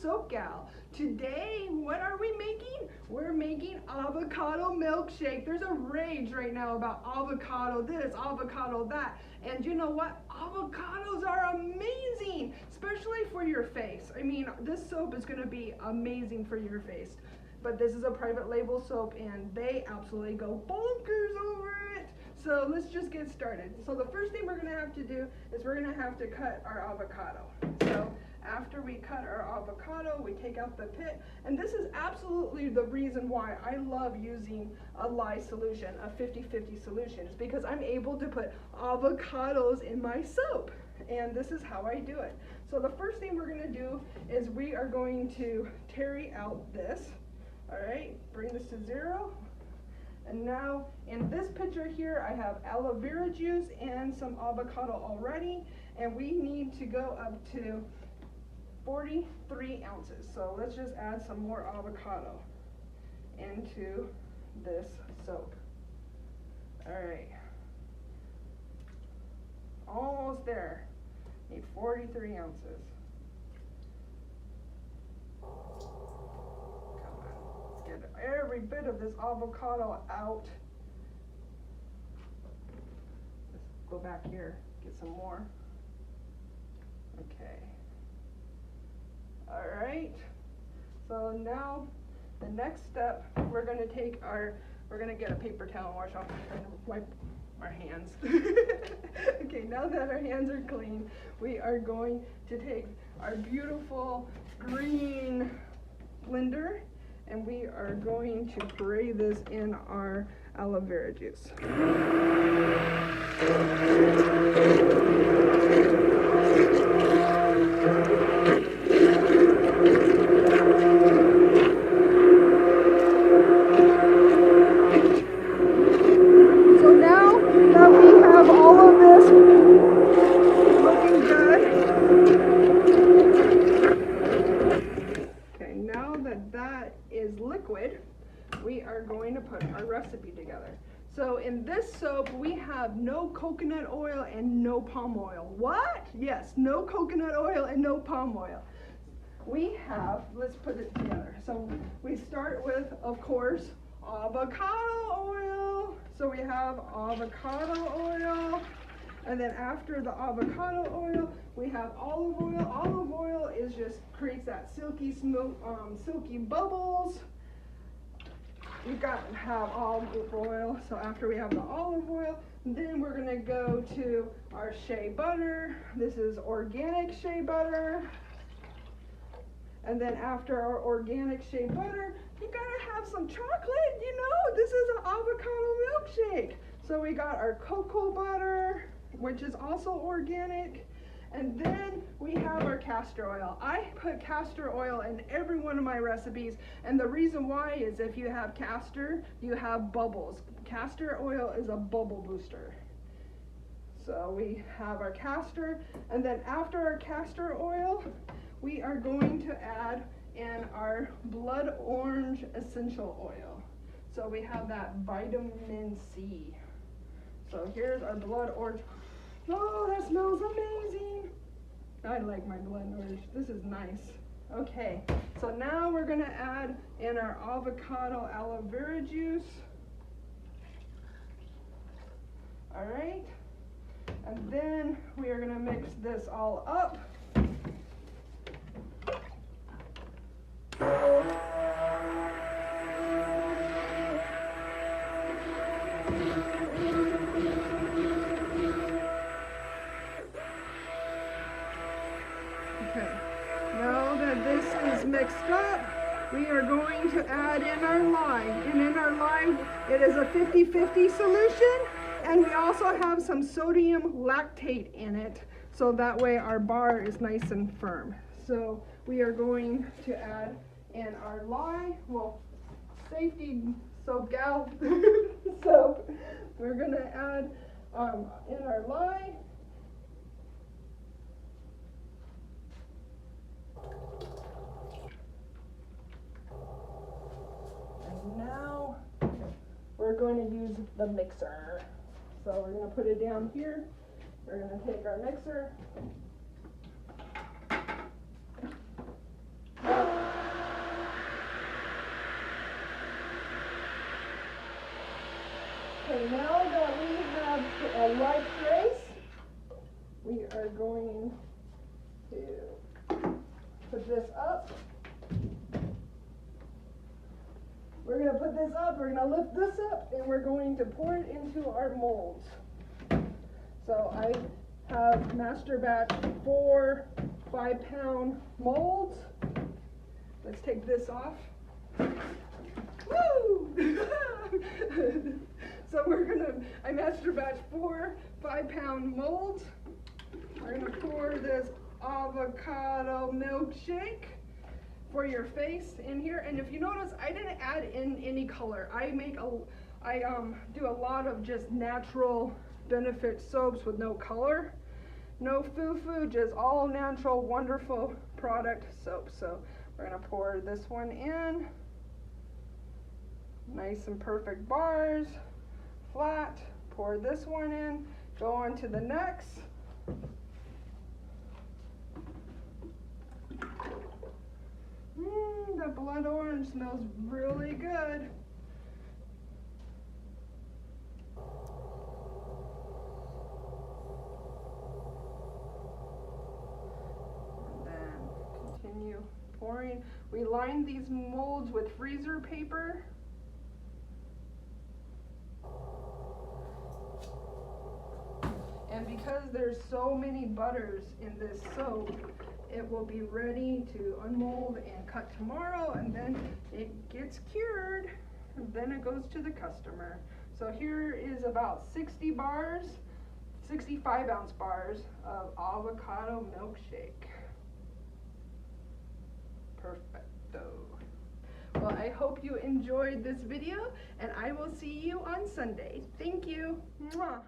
Soap Gal. Today, what are we making? We're making avocado milkshake. There's a rage right now about avocado this, avocado that. And you know what? Avocados are amazing, especially for your face. I mean, this soap is gonna be amazing for your face. But this is a private label soap and they absolutely go bonkers over it. So let's just get started. So the first thing we're gonna have to do is we're gonna have to cut our avocado. So after we cut our avocado, we take out the pit. And this is absolutely the reason why I love using a lye solution, a 50-50 solution. It's because I'm able to put avocados in my soap. And this is how I do it. So the first thing we're gonna do is we are going to terry out this. All right, bring this to 0. And now in this picture here, I have aloe vera juice and some avocado already. And we need to go up to 43 ounces. So let's just add some more avocado into this soap. All right, almost there. Need 43 ounces. Get every bit of this avocado out. Let's go back here, get some more. Okay. All right. So now the next step, we're going to get a paper towel and wash off and wipe our hands. Okay, now that our hands are clean, we are going to take our beautiful green blender and we are going to puree this in our aloe vera juice. So now that we have all of this looking good, that is liquid, we are going to put our recipe together. So in this soap, we have no coconut oil and no palm oil. What? Yes, no coconut oil and no palm oil. We have, let's put it together. So we start with, of course, avocado oil. So we have avocado oil. And then after the avocado oil, we have olive oil. Olive oil creates that silky bubbles. You got to have olive oil. So after we have the olive oil, then we're gonna go to our shea butter. This is organic shea butter. And then after our organic shea butter, you gotta have some chocolate. You know, this is an avocado milkshake. So we got our cocoa butter, which is also organic, and then we have our castor oil. I put castor oil in every one of my recipes, and the reason why is if you have castor, you have bubbles. Castor oil is a bubble booster. So we have our castor, and then after our castor oil, we are going to add in our blood orange essential oil. So we have that vitamin C. So here's our blood orange. Oh, that smells amazing. I like my blood orange. This is nice. Okay, so now we're gonna add in our avocado aloe vera juice. All right, and then we are gonna mix this all up. Mixed up, we are going to add in our lime, and in our lime it is a 50-50 solution, and we also have some sodium lactate in it, so that way our bar is nice and firm. So we are going to add in our lye, well, safety soap gal soap. We're going to add in our lye. Now we're going to use the mixer. So we're going to put it down here. We're going to take our mixer. going to put this up. We're going to put this up, we're going to lift this up, and we're going to pour it into our molds. So I have master batch 4 5-pound molds. Let's take this off. Woo! So I master batch 4 5-pound molds. We're gonna pour this avocado milkshake for your face in here. And if you notice, I didn't add in any color. I do a lot of just natural benefit soaps with no color, no foo-foo, just all natural, wonderful product soap. So we're gonna pour this one in, nice and perfect bars, flat. Pour this one in, go on to the next. The blood orange smells really good. And then continue pouring. We line these molds with freezer paper. And because there's so many butters in this soap, it will be ready to unmold and cut tomorrow, and then it gets cured, and then it goes to the customer. So here is about 60 bars, 65-ounce bars of avocado milkshake. Perfecto. Well, I hope you enjoyed this video, and I will see you on Sunday. Thank you. Mwah.